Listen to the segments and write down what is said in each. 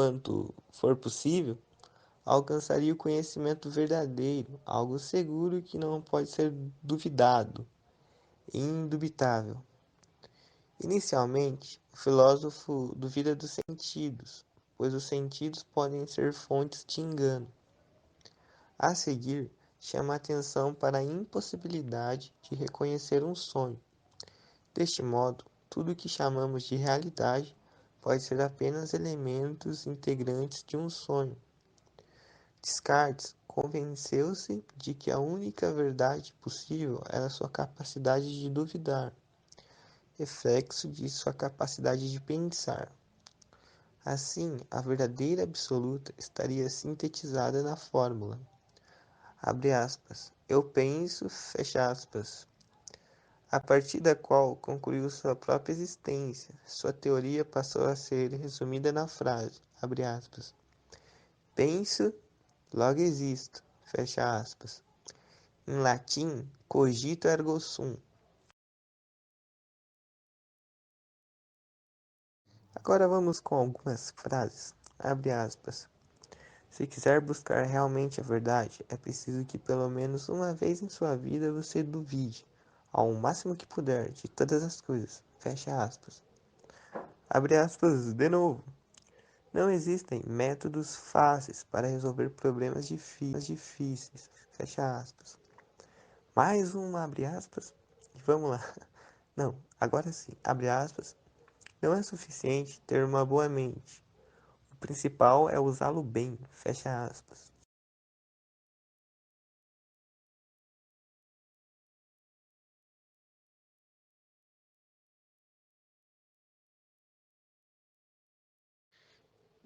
quanto for possível, alcançaria o conhecimento verdadeiro, algo seguro que não pode ser duvidado, indubitável. Inicialmente, o filósofo duvida dos sentidos, pois os sentidos podem ser fontes de engano. A seguir, chama a atenção para a impossibilidade de reconhecer um sonho. Deste modo, tudo o que chamamos de realidade pode ser apenas elementos integrantes de um sonho. Descartes convenceu-se de que a única verdade possível era sua capacidade de duvidar, reflexo de sua capacidade de pensar. Assim, a verdadeira absoluta estaria sintetizada na fórmula, abre aspas, eu penso, fecha aspas, a partir da qual concluiu sua própria existência. Sua teoria passou a ser resumida na frase, abre aspas, penso, logo existo, fecha aspas. Em latim, cogito ergo sum. Agora vamos com algumas frases, abre aspas. Se quiser buscar realmente a verdade, é preciso que pelo menos uma vez em sua vida você duvide, ao máximo que puder, de todas as coisas, fecha aspas. Abre aspas de novo. Não existem métodos fáceis para resolver problemas difíceis. Fecha aspas. Mais um abre aspas. E vamos lá. Não, agora sim. Abre aspas. Não é suficiente ter uma boa mente. O principal é usá-lo bem. Fecha aspas.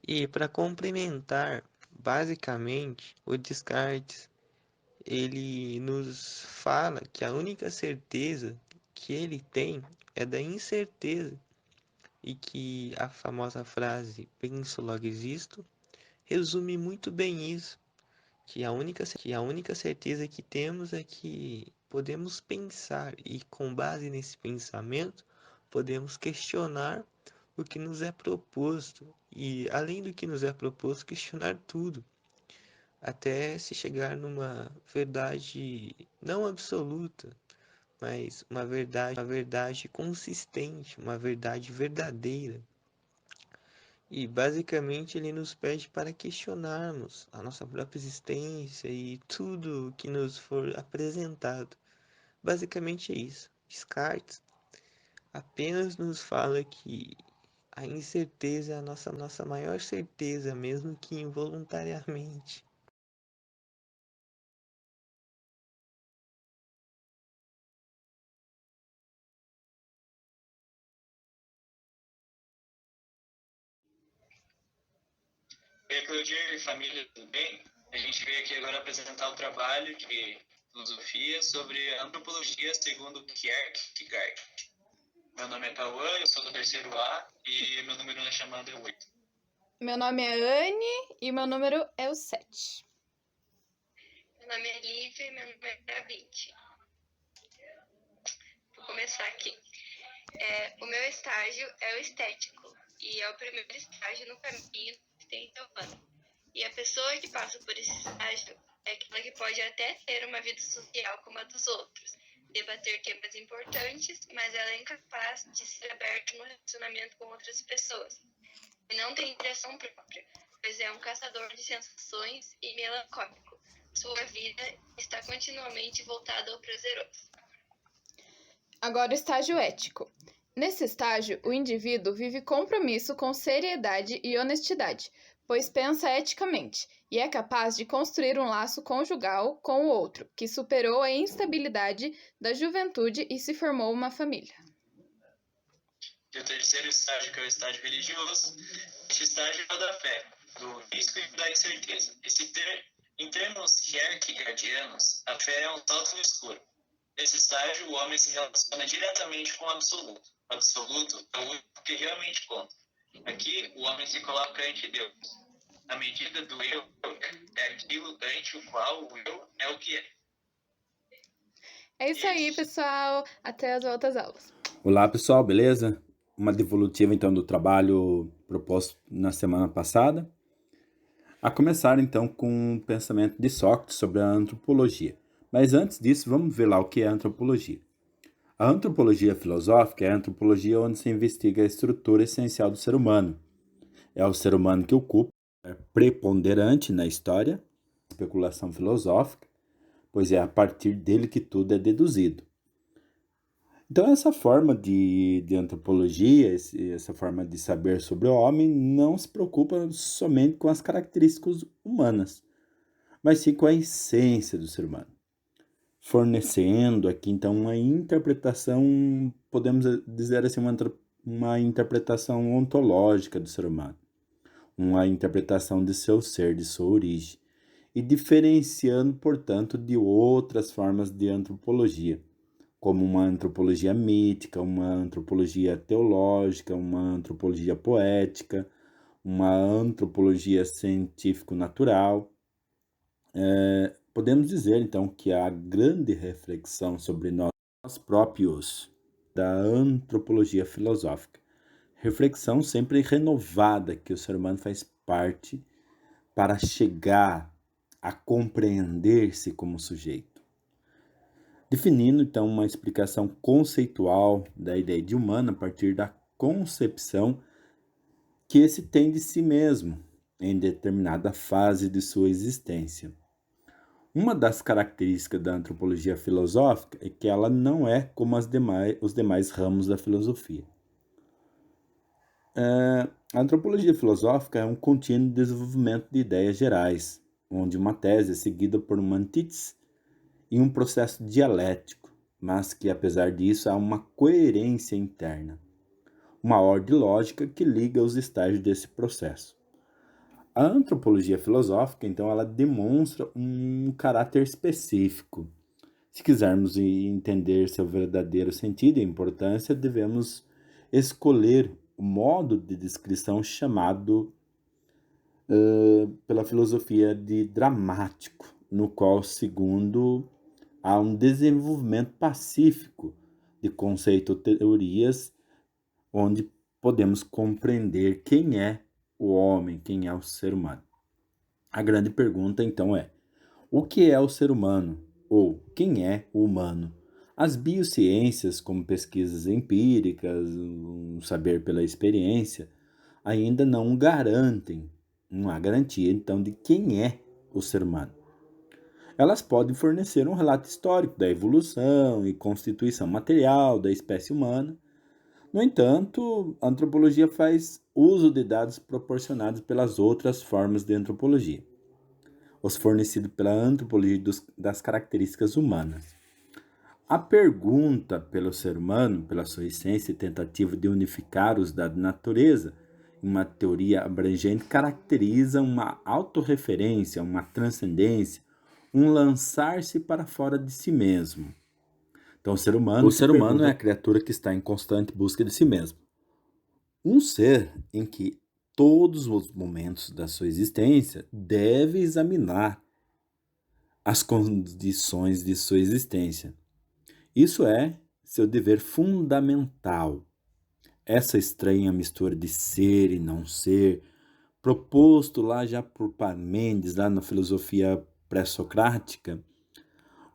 E para complementar, basicamente, o Descartes ele nos fala que a única certeza que ele tem é da incerteza e que a famosa frase penso logo existo resume muito bem isso, que a única certeza que temos é que podemos pensar e com base nesse pensamento podemos questionar o que nos é proposto e além do que nos é proposto questionar tudo até se chegar numa verdade não absoluta, mas uma verdade consistente, uma verdade verdadeira. E basicamente ele nos pede para questionarmos a nossa própria existência e tudo que nos for apresentado. Basicamente é isso. Descartes apenas nos fala que a incerteza é a nossa maior certeza, mesmo que involuntariamente. Oi, Claudir e família, tudo bem? A gente veio aqui agora apresentar o trabalho de filosofia sobre antropologia segundo Kierkegaard. Meu nome é Cauã, eu sou do terceiro A e meu número na chamada é 8. Meu nome é Anne e meu número é o 7. Meu nome é Lívia e meu número é 20. Vou começar aqui. O meu estágio é o estético e é o primeiro estágio no caminho da existência humana. E a pessoa que passa por esse estágio é aquela que pode até ter uma vida social como a dos outros, debater temas importantes, mas ela é incapaz de ser aberta no relacionamento com outras pessoas. E não tem direção própria, pois é um caçador de sensações e melancólico. Sua vida está continuamente voltada ao prazeroso. Agora o estágio ético. Nesse estágio, o indivíduo vive compromisso com seriedade e honestidade, pois pensa eticamente e é capaz de construir um laço conjugal com o outro, que superou a instabilidade da juventude e se formou uma família. E o terceiro estágio, que é o estágio religioso, este estágio é o da fé, do risco e da incerteza. Em termos kierkegaardianos, a fé é um salto no escuro. Nesse estágio, o homem se relaciona diretamente com o absoluto. O absoluto é o único que realmente conta. Aqui, o homem se coloca ante Deus. A medida do eu é aquilo ante o qual o eu é o que é. É isso aí, pessoal. Até as outras aulas. Olá, pessoal, beleza? uma devolutiva então do trabalho proposto na semana passada, a começar então com o pensamento de Sócrates sobre a antropologia. Mas antes disso, vamos ver lá o que é a antropologia. A antropologia filosófica é a antropologia onde se investiga a estrutura essencial do ser humano. É o ser humano que ocupa, é preponderante na história, especulação filosófica, pois é a partir dele que tudo é deduzido. Então, essa forma de antropologia, essa forma de saber sobre o homem, não se preocupa somente com as características humanas, mas sim com a essência do ser humano. Fornecendo aqui, então, uma interpretação, podemos dizer assim, uma interpretação ontológica do ser humano, uma interpretação de seu ser, de sua origem, e diferenciando, portanto, de outras formas de antropologia, como uma antropologia mítica, uma antropologia teológica, uma antropologia poética, uma antropologia científico-natural. Podemos dizer, então, que a grande reflexão sobre nós próprios da antropologia filosófica, reflexão sempre renovada que o ser humano faz parte para chegar a compreender-se como sujeito. Definindo, então, uma explicação conceitual da ideia de humano a partir da concepção que esse tem de si mesmo em determinada fase de sua existência. Uma das características da antropologia filosófica é que ela não é como os demais ramos da filosofia. A antropologia filosófica é um contínuo desenvolvimento de ideias gerais, onde uma tese é seguida por uma antítese e um processo dialético, mas que, apesar disso, há uma coerência interna, uma ordem lógica que liga os estágios desse processo. A antropologia filosófica, então, ela demonstra um caráter específico. Se quisermos entender seu verdadeiro sentido e importância, devemos escolher o modo de descrição chamado pela filosofia de dramático, no qual, segundo, há um desenvolvimento pacífico de conceitos ou teorias onde podemos compreender quem é o homem, quem é o ser humano. A grande pergunta, então, é: o que é o ser humano? Ou quem é o humano? As biociências, como pesquisas empíricas, um saber pela experiência, ainda não garantem, não há garantia, então, de quem é o ser humano. Elas podem fornecer um relato histórico da evolução e constituição material da espécie humana. No entanto, a antropologia faz uso de dados proporcionados pelas outras formas de antropologia, os fornecidos pela antropologia das características humanas. A pergunta pelo ser humano, pela sua essência e tentativa de unificar os dados da natureza em uma teoria abrangente, caracteriza uma autorreferência, uma transcendência, um lançar-se para fora de si mesmo. Então, o ser humano é a criatura que está em constante busca de si mesmo. Um ser em que todos os momentos da sua existência deve examinar as condições de sua existência. Isso é seu dever fundamental. Essa estranha mistura de ser e não ser, proposto lá já por Parmênides, lá na filosofia pré-socrática,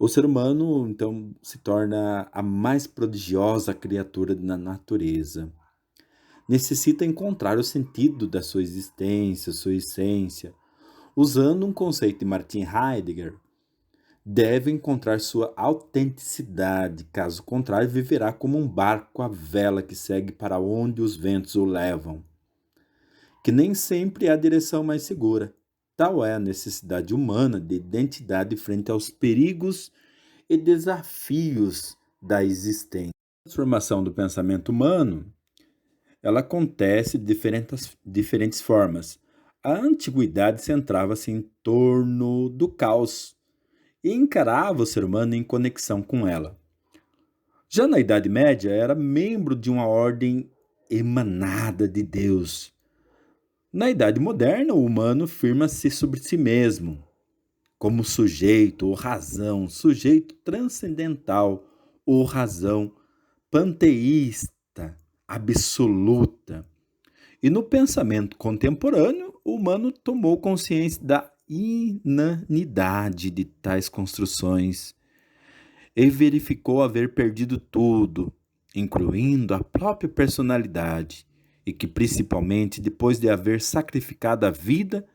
o ser humano, então, se torna a mais prodigiosa criatura da natureza. Necessita encontrar o sentido da sua existência, sua essência. Usando um conceito de Martin Heidegger, deve encontrar sua autenticidade, caso contrário, viverá como um barco à vela que segue para onde os ventos o levam, que nem sempre é a direção mais segura. Tal é a necessidade humana de identidade frente aos perigos e desafios da existência. A transformação do pensamento humano, ela acontece de diferentes formas. A antiguidade centrava-se em torno do caos e encarava o ser humano em conexão com ela. Já na Idade Média, era membro de uma ordem emanada de Deus. Na Idade Moderna, o humano firma-se sobre si mesmo, como sujeito ou razão, sujeito transcendental ou razão panteísta, absoluta. E no pensamento contemporâneo, o humano tomou consciência da inanidade de tais construções e verificou haver perdido tudo, incluindo a própria personalidade, e que principalmente depois de haver sacrificado a vida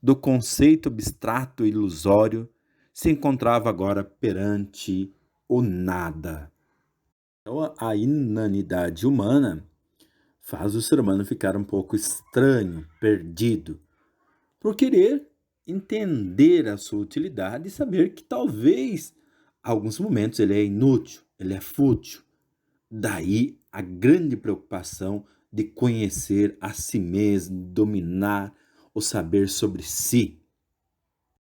do conceito abstrato e ilusório, se encontrava agora perante o nada. Então, a inanidade humana faz o ser humano ficar um pouco estranho, perdido, por querer entender a sua utilidade e saber que talvez, em alguns momentos, ele é inútil, ele é fútil. Daí a grande preocupação de conhecer a si mesmo, dominar o saber sobre si.